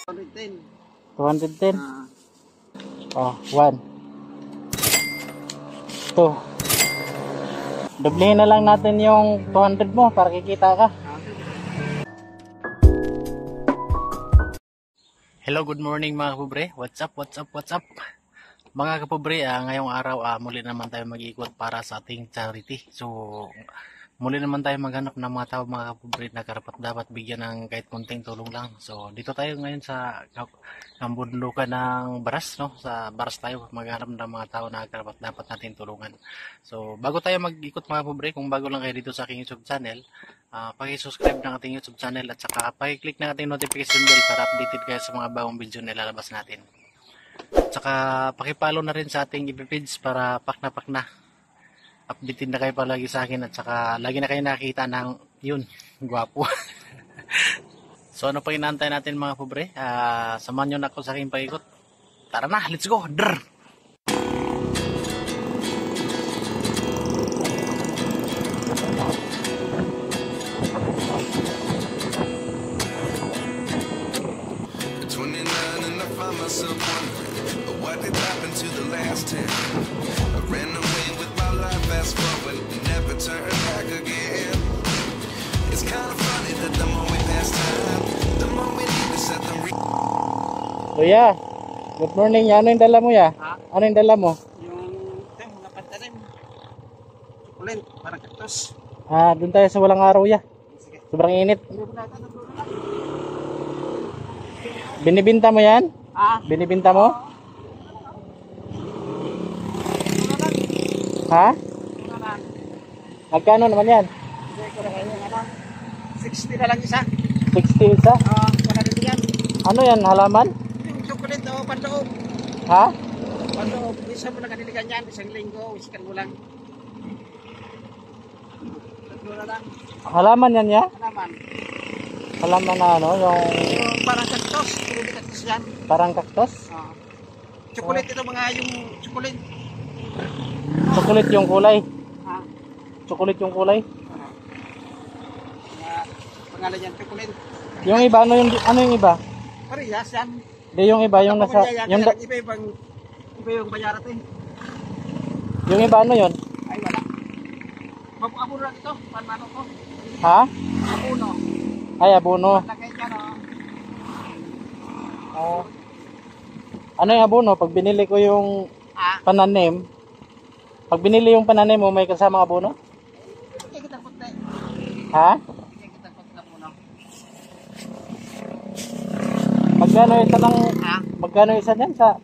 210. 210. Oh, 1, 2. Doblehin na lang natin yung 200 mo para kikita ka. Hello, good morning mga kapobre. What's up, what's up, what's up? Mga kapobre, ngayong araw muli naman tayo mag-ikot para sa ating charity. So, muli naman tayo maghanap ng mga tao mga kapobre na karapat dapat bigyan ng kahit konting tulong lang. So, dito tayo ngayon sa kambundukan ng Baras, no? Sa Baras tayo maghanap ng mga tao na karapat dapat natin tulungan. So, bago tayo mag-ikot mga kapobre, kung bago lang kayo dito sa aking YouTube channel, paki-subscribe ng ating YouTube channel at saka paki-click ng ating notification bell para updated kayo sa mga bagong video na ilalabas natin. At saka paki-follow na rin sa ating FB page para pak na updated na kayo palagi sa akin at saka lagi na kayo nakikita ng yun, gwapo. So ano pa inaantay natin mga pobre? Samahan nyo na ako sa aking paikot. Tara na, let's go! Drrr! Myself wondering what did happen to the last 10. I ran away with my life, fast forward, never turn back again. It's kind of funny that the more we pass time, the more we need to set them. Kuya, good morning. Ano yung dala mo ya? Ano yung dala mo? Yung mga pantanim. Chocolate, parang kaktos. Doon tayo sa walang araw ya. Sobrang init. Binibinta mo yan? Binibinta mo? Ha? Magkano naman yan? 60 na lang isa. 60 isa? Wala rin yan. Ano yan? Halaman? Yung chocolate o pandoob. Ha? Pandoob. Isa mo lang kaniligan yan. Isang linggo. Isikan mo lang. Tatlo na lang. Halaman yan ya? Halaman. Halaman na ano? Yung Parang kaktos. Pwede kaktos yan. parang kaktos? Chocolate ito mga yung chocolate. Chocolate yung kulay? Ha? Chocolate yung kulay? Pangalan yan, chocolate. Yung iba, ano yung iba? Parehas yan. Hindi yung iba, yung nasa... Iba yung bayarat eh. Yung iba ano yun? Ay wala. Abuno lang ito, panmano ko. Ha? Abuno. Ay, abono. Lagay dyan Ano yung abono? Pag binili ko yung pananim, pag binili yung pananim mo, may kasama abono? Hindi kita puti. Ha? Hindi kita puti na puno. Magkano isa dyan sa...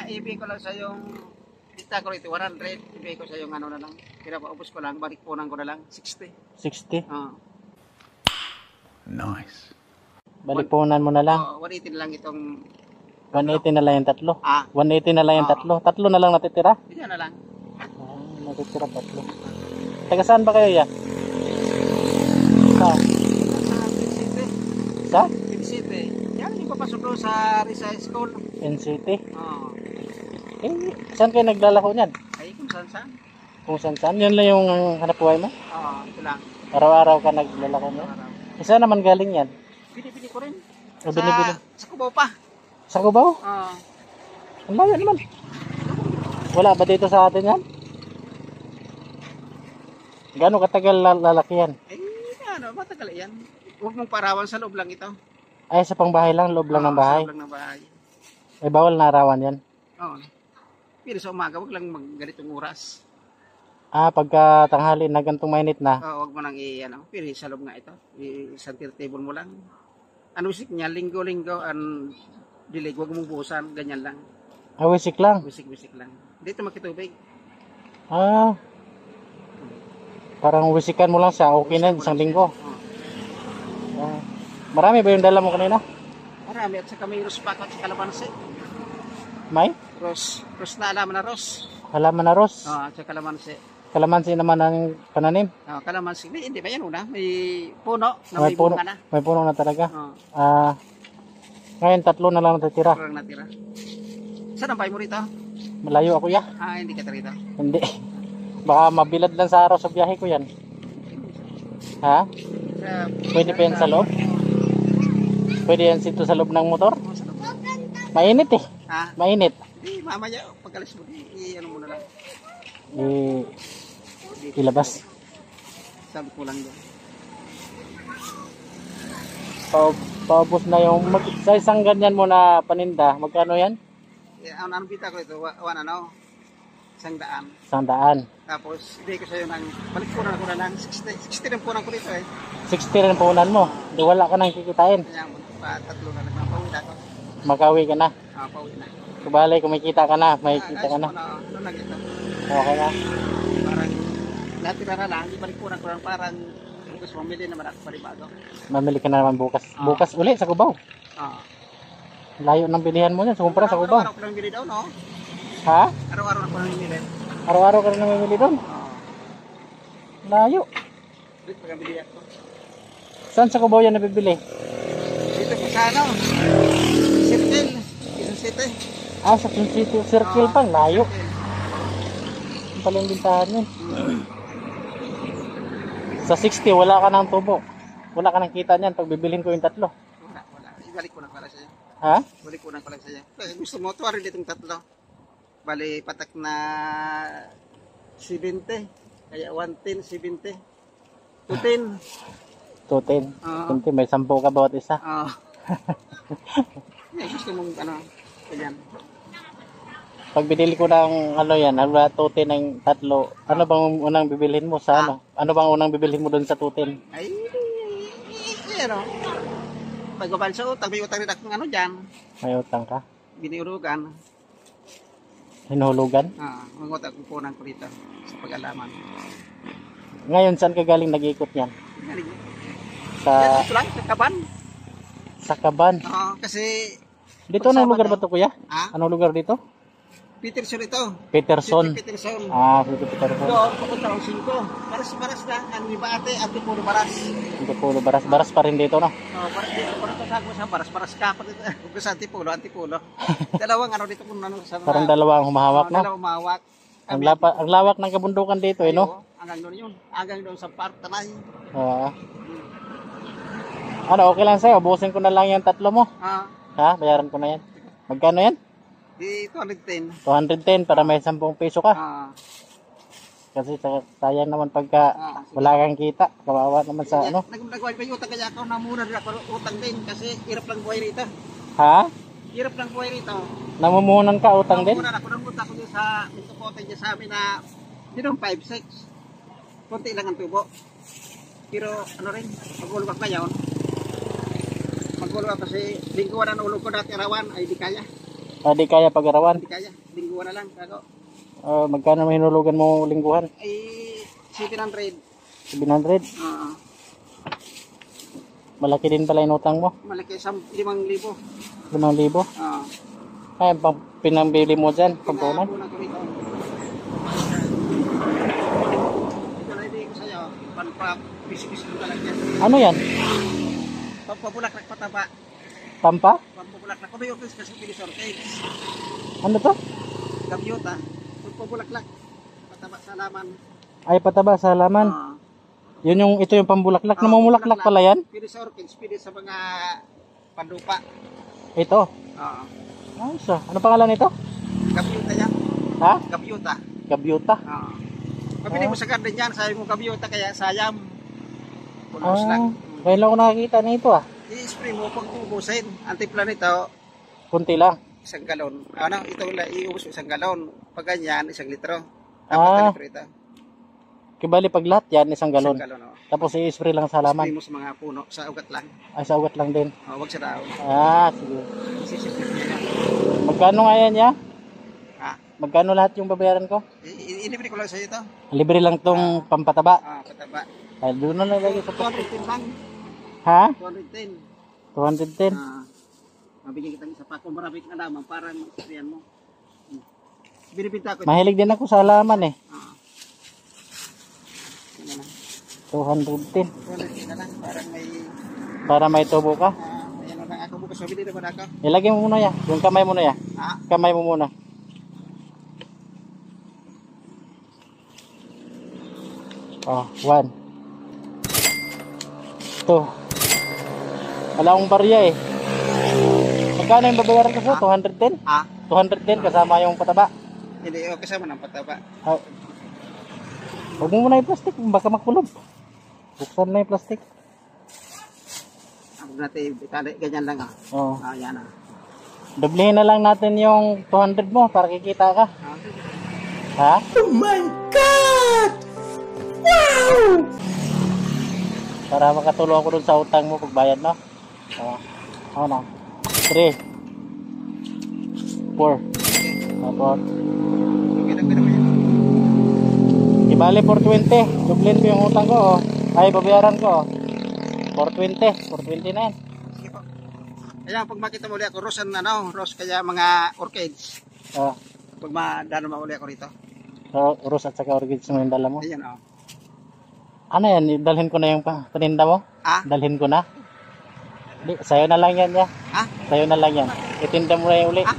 Ibig ko lang sa yung kita ko ito 100. Ibig ko sa yung ano na lang. Pinapaubos ko lang, balik punan ko na lang 60. 60? Nice. Balipunan mo na lang. 180 na lang itong 180 na lang yung tatlo. 180 na lang yung tatlo. Tatlo na lang natitira? Hindi na lang. Natitira tatlo. Taga saan ba kayo ya? Sa? City. Yan yung papasok ko sa Rizal School. NCT? Saan kayo naglalako niyan? Ay, kung saan. Kung saan? Yun lang yung hanap buhay mo? Ito lang. Araw-araw ka naglalako niyan? Isa naman galing yan? Binibili ko rin. Binibili? Sa Cubao pa. Sa Cubao? Ang layo naman. Wala ba dito sa atin yan? Gaano katagal lalaki yan? Matagal yan. Huwag mong parawan sa loob lang ito. Ay, sa pangbahay lang, loob lang ng bahay. Sa loob lang ng bahay. Ay, bawal na arawan yan? Oo. Pero sa umaga, huwag lang magganitong oras. Pagka tanghali na gantong mainit na? Huwag mo nang pero sa loob nga ito. I-center table mo lang. Ano wisik niya, linggo-linggo, dilig, huwag mong buhusan, ganyan lang. Wisik lang? Wisik lang. Dito makitubig. Parang wisikan mo lang siya, okay na, isang linggo. Marami ba yung dala mo kanina? Marami, at saka may rospak at saka kalamansi. May? Ros na alaman na ros. Halaman na ros? At saka kalamansi. Kalamansi naman ang pananim? Kalamansi, hindi ba yan una? May puno na may bunga na. May puno na talaga? Ngayon, tatlo na lang natitira. Tatlo lang natira. Saan ang bahay mo rito? Malayo ako ya. Hindi ka rito? Hindi. Baka mabilad lang sa araw sa biyahe ko yan. Ha? Pwede pa yan sa loob? Pwede yan dito sa loob ng motor? Oh, sa loob. Mainit eh. Ha? Mainit. Di, mamaya, pag-alis mo, ano mo na lang. Ilabas. Sabi ko lang doon. Paubos na yung sa isang ganyan mo na paninda. Magkano yan? Ano bita ko ito? $100. 100. Tapos, hindi ko sa'yo ng, balik ko na lang, 60 rin punan ko dito eh. 60 rin puhunan mo. Di wala ka nang kikitain. Kaya mo, tatlo na lang, pauwi na ako. Makawi ka na. Pauwi na. Kubali, kumikita ka na. May kita ka na. Ano lang ito? Okay na. Parang, lahat na lang, ibalik ko lang, parang, gusto mamili naman ako paribago. Mamili ka na naman bukas. Bukas uli sa Cubao. Layo ng bilihan mo yan. Sumpara sa Cubao. Araw-araw ko lang bili daw, no? Ha? Araw-araw na ko lang bili. Araw-araw ka rin na mamili doon. Layo. Dito pa bili ako. Saan sa Cubao yan nabibili? Dito ko sa ano? Circle. Quezon City. Sa Quezon City Circle pang. Layo. Ang pala yung bintahan yun. Sa 60, wala ka ng tubo. Wala ka ng kita niyan pag bibilhin ko yung tatlo. Wala. Ibalik ko na pala sa'yo. Ha? Balik ko na pala sa'yo. Kasi gusto mo, tuwari ditong tatlo. Bali, patak na 70. Kaya 110, 70. 210. 210. May 10 ka bawat isa. Gusto mong ano, ganyan. Pag binili ko ng ano yan, 210 ng tatlo, ano bang unang bibilhin mo sa ano? Ano bang unang bibilhin mo doon sa 210? Ay, ano? Pagkabal sa utang, may utang rin akong ano dyan. May utang ka? Biniurugan. Hinuhulugan? Mga utang kukunan ko rito sa pag-alaman. Ngayon, saan ka galing nag-iikot yan? Galing. Sa... Dito lang, sa Kaban. Sa Kaban? Kasi... Dito, anong lugar ba ito, kuya? Anong lugar dito? Peterson ito. Peterson. Peterson. Peterson. Doon, pupunta ng 5. Baras lang. Ang ibate, Antipolo Baras. Antipolo Baras. Baras pa rin dito, no? Baras dito. Parang kasama sa Baras ka pa dito. Sa Antipolo. Dalawang ano dito kung ano sa... Parang dalawang humahawak, no? Dalawang humahawak. Ang lawak ng kabundukan dito, no? Hanggang doon yun. Hanggang doon sa park, Tanay. Ano, okay lang sa'yo? Ubusin ko na lang yung tatlo mo. Ha? Bayaran ko na yan. Magkano yan? Di 210. 210 para may 10 peso ka. Kasi sayang naman pagka wala kang kita. Kawawa naman sa ano. Nagawin pa yung utang kaya ako na muna rin ako utang din kasi hirap lang buhay rito. Ha? Hirap lang buhay rito. Namumunan ka utang din? Namumunan ako ng utang ko din sa Mintokote dyan sa amin na dinong 5-6. Kunti lang ang tubo. Pero ano rin, mag-ulwak na yun. Mag-ulwak kasi lingguan ang ulog ko dati arawan ay di kaya. Di kaya pag-arawan? Di kaya, lingguan na lang. Kako. Magkano may hinulugan mo lingguhan? Ay 700. 700? Malaki din pala yung utang mo? Malaki, 5,000. 5,000? Ay, pinambili mo dyan, pampunan? Pinapunan ko rito. Ito na ibigay ko sa'yo. Panpa-bis-bis ko talaga yan. Ano yan? Pampabulaklak pataba. Pampa? Pampabulaklak. Pabayokis kasi pinisor cakes. Ano to? Gabyota. Pampabulaklak. Pataba sa laman. Ay, pataba sa halaman. Ito yung pambulaklak. Namumulaklak pala yan? Pinisor cakes. Pinis sa mga pandupa. Ito? Ay, ano pangalan ito? Gabyota yan. Ha? Gabyota. Gabyota? Pabili mo sa garden yan. Sayang mo gabyota kaya sayam. Pulos lang. Ngayon lang ako nakakita na ito I-spray mo pag ubusin. Ang timpla nito, kunti lang. 1 galon. Ito iubos 1 galon. Pag ganyan, 1 litro. 4 litro ito. Kibali pag lahat yan, 1 galon. 1 galon, Tapos i-spray lang sa halaman. Spray mo sa mga puno, sa ugat lang. Ay, sa ugat lang din. Wag sa daw. Sige. Isisipin niya yan. Magkano nga yan, ya? Ha? Magkano lahat yung babayaran ko? Inibre ko lang sa ito. Libre lang tong pampataba. Pataba. Ay, doon na lagi sa 210 lang. Ha? 210. 210. Mabigyan kita isa pa. Kung maraming alaman, para mag-sprayan mo. Binibinta ko. Mahilig din ako sa halaman eh. 210. 210 na lang. Para may tubo ka. Ayan na lang ako. Bukas mabili naman ako. Ilagay mo muna ya. Yung kamay mo na ya. Kamay mo muna. Oh, 1. 2. Wala akong barya eh. Magkano yung babayaran ko sa'yo? 210? Ah, 210 kasama yung pataba. hindi okay kasama ng pataba. Oh. Huwag mo muna yung plastic, baka makulog. Buksan na yung plastic. Huwag natin ganyan lang ah. Oo. Ah, yan ah. Doblihin na lang natin yung 200 mo para kikita ka. Ah, Ha? Oh my God! Wow! Para makatulong ako dun sa utang mo pagbayad, no? Ako na. 3 4 4 Ganda mo yan. Ibali 420. Dublin mo yung utang ko, oh. Ay, babayaran ko, oh. 420 na yan. Sige po. Kaya pag makita mo ulit ako, rose kaya mga orchids. Oh. Pag madano mo ulit ako rito. Rose at saka orchids mo yung dala mo. Ayan oh. Ano yan? Dalhin ko na yung paninda mo? Ah? Dalhin ko na? Di, sa'yo na lang yan, ya. Ah? Sa'yo na lang yan. Itinda mo na yung uli. Ah?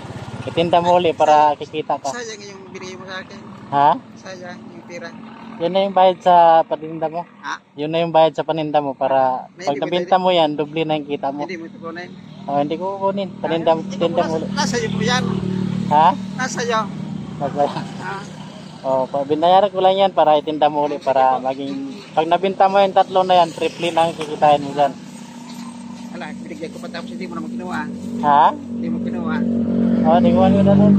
Itinda mo uli para kikita ka. Sayang yung binigay mo sa akin. Ha? Sayang yung tira. Yun na yung bayad sa paninda mo. Ah? Yun na yung bayad sa paninda mo para May pag hindi nabenta mo yan, dubli na yung kita mo. Hindi mo ito kunin. Oh, hindi ko kukunin. Paninda mo uli. Nasa iyo po yan. Ha? Nasa iyo. Ah? Oh, binayaran ko lang yan para itinda mo uli para maging pag nabenta mo yung tatlo na yan, triple na ang kikitain mo dyan. Wala, binigyan ko pa tapos hindi mo naman kinuha. Ha? Hindi mo kinuha. Oh, di ko ano na nun.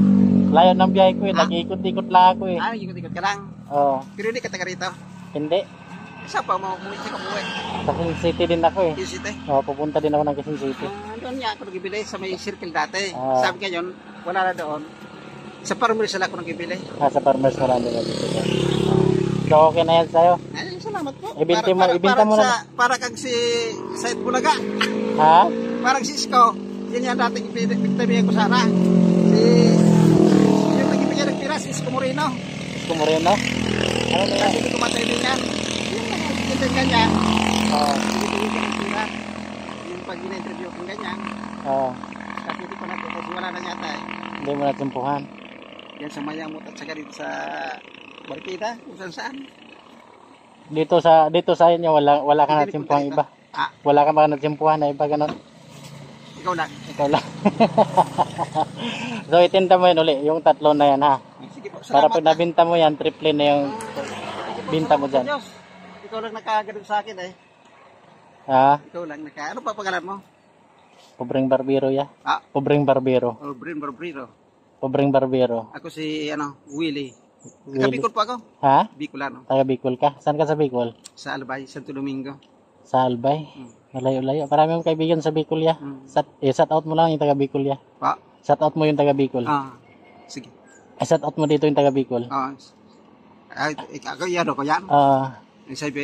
Layo ng biyahe ko eh, Ha? nag-ikot-ikot lang ako eh. Ah, ikot-ikot ka lang. Oh, Pero hindi ka taga rito. hindi. Isa pa mo, umuwi ka umuwi. Sa Quezon City din ako eh. Yung city. Oh, pupunta din ako ng Quezon City. Doon nga ako nagibili sa may circle dati. Ah. Sabi ngayon, wala na doon. Sa Parmel sila ako nagibili. Sa farmers na lang nila dito. So, okay na yan sa'yo. Ay, salamat po. Ibenta mo na. Para kang si Said Bulaga. Ha? Parang si Isko. Yan yung dating ipinagtabihan ko sana. Yung nagibigyan ng tira, si Isko Moreno. Gusto mo rin, no? Ano na yan? Kasi hindi ko matailingan. Yung din ganyan. Oo. Hindi ko bigyan ng tira. Yung pag ina-interview kong ganyan. Oo. Kasi hindi ko kasi wala na yata eh. Hindi mo natimpuhan. Yan sa Mayamot at saka dito sa Barkita, kung saan. Dito sa inyo, wala kang natimpuhan iba. Ah, Wala ka ba natimpuhan na iba ganun? ikaw lang. Ikaw lang. So, itinda mo yun uli, yung tatlo na yan, ha? Sige po, Para salamat. pag nabinta mo yan, triple na yung binta mo dyan. Diyos. Ikaw lang nakagano'n sa akin eh. Ha? Ikaw lang ano pa pangalan mo? Pobreng barbero, ya? Ah, Pobreng barbero. Brin Barbrero. Pobreng barbero. Ako si Willie. Willie. Taga Bicol pa ako. Ha? Bicolano. Taga Bicol ka? Saan ka sa Bicol? Sa Albay, Santo Domingo. Sa Albay? Malayo-layo. Marami mong kaibigan sa Bicol, ya? Shout out mo lang yung taga Bicol, ya? Pa. Shout out mo yung taga Bicol. Ah. Sige. Shout out mo dito yung taga Bicol. Ah. Ako iano ko yan. Sabi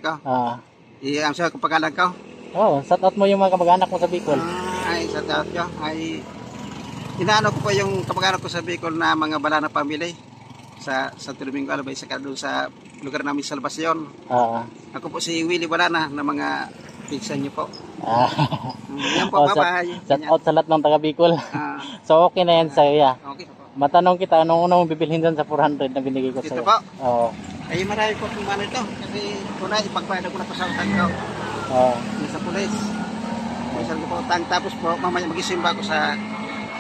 ko. Ang sabi ko pangalan ko. Shout out mo yung mga kamag-anak mo sa Bicol. Ay, sa taot ko. Ay, inaano ko pa yung kamag-anak ko sa Bicol na mga bala na pamili. Sa Santo Domingo, Albay, sa doon sa lugar namin sa Salvacion. Ako po si Willie Balana na mga pinsan niyo po. Yan po, bye-bye. Shout out sa lahat ng taga Bicol. So, okay na yan sa'yo, ya. Okay po. Matanong kita, anong unang bibilhin dyan sa 400 na binigay ko Dito sa'yo? po. Oo. Ay, marami po kung ano ito. Kasi una, ipagbayad ko na po sa utang ko. Oo. Sa pulis. Isang ko po utang. Tapos po, mamaya mag-isimba ko sa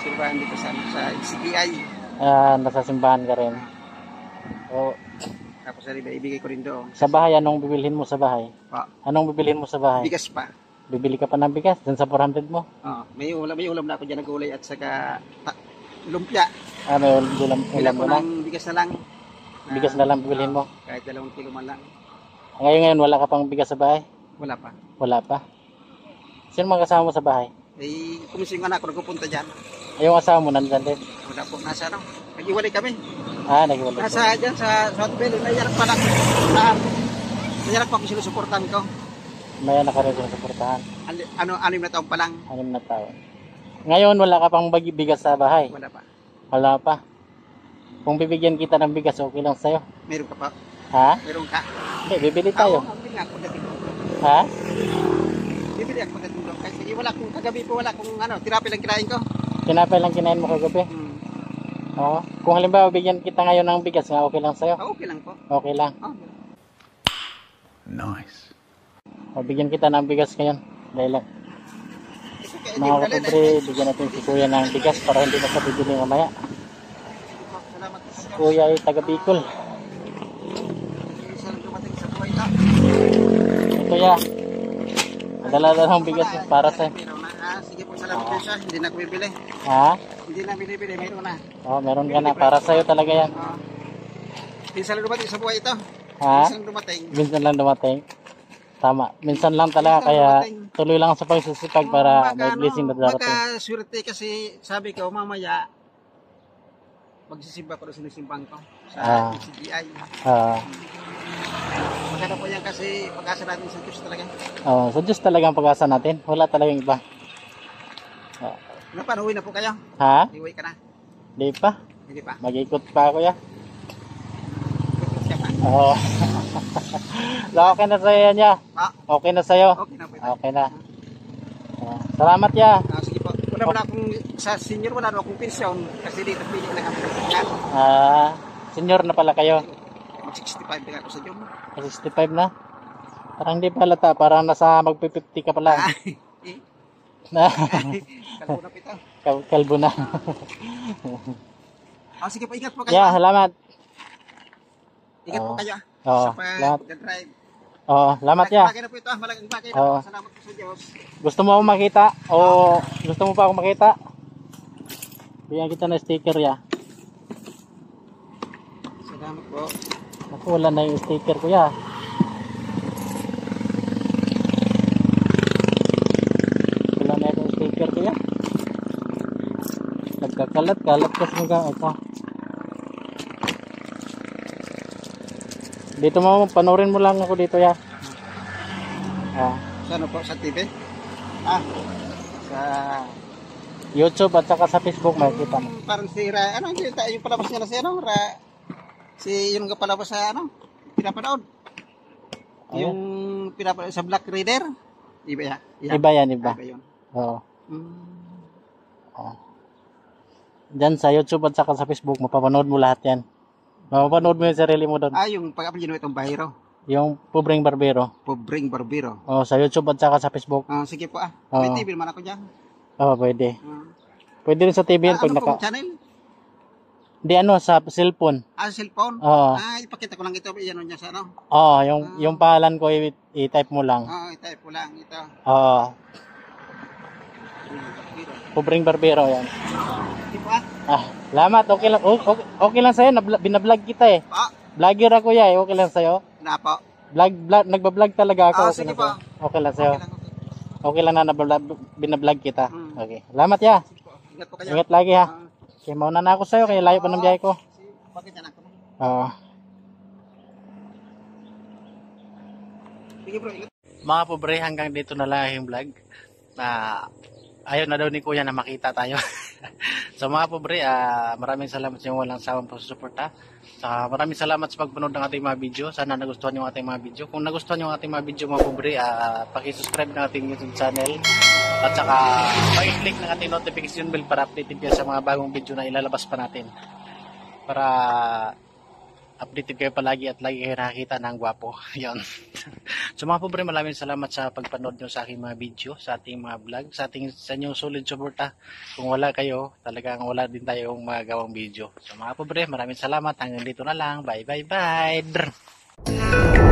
simbahan dito sa CPI. Nasa simbahan ka rin. Oo. Tapos ibigay ko rin doon. Sa bahay, anong bibilhin mo sa bahay? Pa. Anong bibilhin mo sa bahay? Bigas pa. Bibili ka pa ng bigas dyan sa 400 mo? May ulam na ako dyan ng gulay at saka lumpia. May ulam Bilang ko mo na? ng bigas na lang. Bigas na lang bibilhin mo? Kahit 2 kilo man lang. Ngayon, wala ka pang bigas sa bahay? Wala pa. Wala pa? Sino mga kasama mo sa bahay? Kumising yung anak ko nagpupunta dyan. Yung asawa mo nandyan din? Wala po. Nasa nag-iwalay kami. Nag-iwalay. Nasa dyan sa hotel. Nayarak pa na. Nayarak pa ako sinusuportan ko. May anak ka rin sa suportahan? 6 na taon pa lang. 6 na taon. Ngayon, wala ka pang bigas sa bahay? Wala pa. Wala pa. Kung bibigyan kita ng bigas, okay lang sa'yo? Meron ka pa. Ha? Meron ka. Hindi, bibili tayo. Bibili ako pagdating doon. Ha? Bibili ako pagdating doon. Kasi wala kong kagabi po, wala kong tirapi lang kinain ko. Tinapay lang kinain mo kagabi? Oo. Kung halimbawa, bigyan kita ngayon ng bigas, okay lang sa'yo? Okay lang po. Okay lang. Nice. O, bigyan kita ng bigas ngayon. Dahil lang. Okay. hindi Mga mo dalhin kapobre, bigyan natin si kuya ng bigas para hindi na sa bibili mamaya. Salamat po sa Diyos. Kuya ay taga Bicol. Isa lang dumating sa buhay ito. Kuya, madala ng bigas para sa... Sige po, salamat po siya. Hindi na ako bibili. Ha? Hindi na binibili, mayroon na. Oh, meron ka na. Para sa'yo talaga yan. Minsan lang dumating sa buhay ito. Ha? Minsan lang dumating. Minsan lang dumating. Tama. Minsan lang talaga. Kaya tuloy lang sa pagsisipag para may blessing na darating. Magkaswerte kasi sabi ko mamaya magsisimba ko na sinisimbang ko sa CGI. Magkano po yan kasi pag-asa natin sa Diyos talaga. Sa Diyos talaga ang pag-asa natin. Wala talagang iba. Uwi na po kayo? Ha? Iuwi ka na? Hindi pa. Hindi pa? Mag-ikot pa ako ya. Ikot ka pa? Oo. Okay na sa'yo yan ya. Okay na sa'yo. Okay na po ito. Okay na. Salamat ya. Sige po. Wala akong sa senior, wala akong pensyon kasi dito pili lang ang pensyon. Senior na pala kayo. 65 na ako sa Diyon. 65 na? Parang di pala ta. Parang nasa magpi-50 ka pala. Kalbo na po ito. Kalbo na. Sige po, ingat po kayo. Yeah, salamat. Ingat po kayo. Oo, sa pag-drive. Oo, salamat ya. Bagay na po ito. Malaking bagay na po. Salamat po sa Diyos. Gusto mo ako makita? O gusto mo pa ako makita? Bigyan kita ng sticker ya. Salamat po. Ako wala na yung sticker ko ya. Wala na yung sticker ko ya. Nagkakalat-kalat kasi mga ito. Dito mo, panoorin mo lang ako dito ya. Sa ano po? Sa TV? Sa YouTube at saka sa Facebook makikita mo. Parang si Ra, ano yung palabas niya na si ano? Yung palabas sa ano? Pinapanood. Yung pinapanood sa Black Reader. Iba yan. Iba yan, iba. Iba yun. Oo. Diyan sa YouTube at saka sa Facebook, mapapanood mo lahat yan. Mapapanood mo yung sarili mo doon. Yung pag-apelyido itong Bahiro. Yung Pobreng Barbero. Pobreng Barbero. Sa YouTube at saka sa Facebook. Sige po May TV naman ako dyan. Pwede. Pwede rin sa TV yan pag ano naka... pong channel? Di sa cellphone. Sa cellphone? Ipakita ko lang ito. Iyan niya sa ano? Yung pangalan ko i-type mo lang. I-type ko lang ito. Pobreng Barbero yan. Di po Salamat. Okay lang. Okay lang sa'yo. Binablog kita eh. Vlogger ako ya. Okay lang sa'yo. Na po. Nagbablog talaga ako. Sige po. Okay lang sa'yo. Okay lang na binablog kita. Okay. Salamat ya. Ingat po kayo. Ingat lagi ha. Okay, mauna na ako sa'yo. Kaya layo pa ng biyahe ko. Bakit yan ako? Sige bro. Mga pobre, hanggang dito na lang yung vlog. Ayaw na daw ni Kuya na makita tayo. So mga pobre, maraming salamat sa inyong walang sawang pagsusuporta. Maraming salamat sa pagpanood ng ating mga video. Sana nagustuhan yung ating mga video. Kung nagustuhan yung ating mga video mga pobre, paki-subscribe ng ating YouTube channel. At saka paki-click ng ating notification bell para updated kayo sa mga bagong video na ilalabas pa natin. Para updated kayo palagi at lagi kayo nakakita ng gwapo. Yun. So mga pobre, maraming salamat sa pagpanood nyo sa aking mga video, sa ating mga vlog, sa inyong solid suporta. Kung wala kayo, talagang wala din tayong magagawang video. So mga pobre, maraming salamat. Hanggang dito na lang. Bye bye bye.